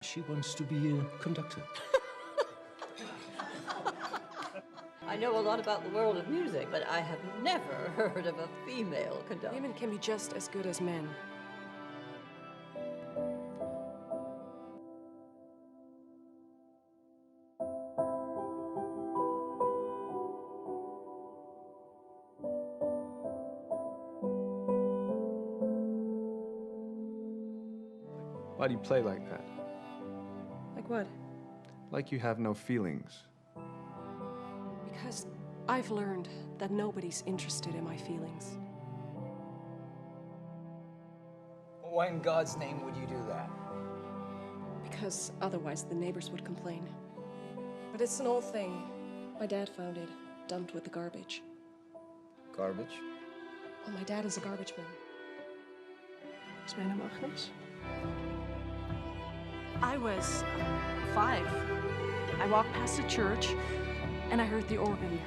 She wants to be a conductor. I know a lot about the world of music, but I have never heard of a female conductor. Women can be just as good as men. Why do you play like that? Like what? Like you have no feelings. Because I've learned that nobody's interested in my feelings. Why in God's name would you do that? Because otherwise the neighbors would complain. But it's an old thing. My dad found it, dumped with the garbage. Garbage? Well, my dad is a garbage man. Is mijn naam Agnes? I was 5. I walked past a church and I heard the organ.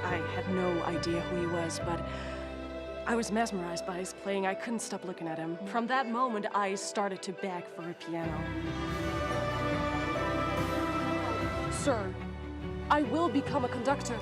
I had no idea who he was, but I was mesmerized by his playing. I couldn't stop looking at him. From that moment, I started to beg for a piano. Sir, I will become a conductor.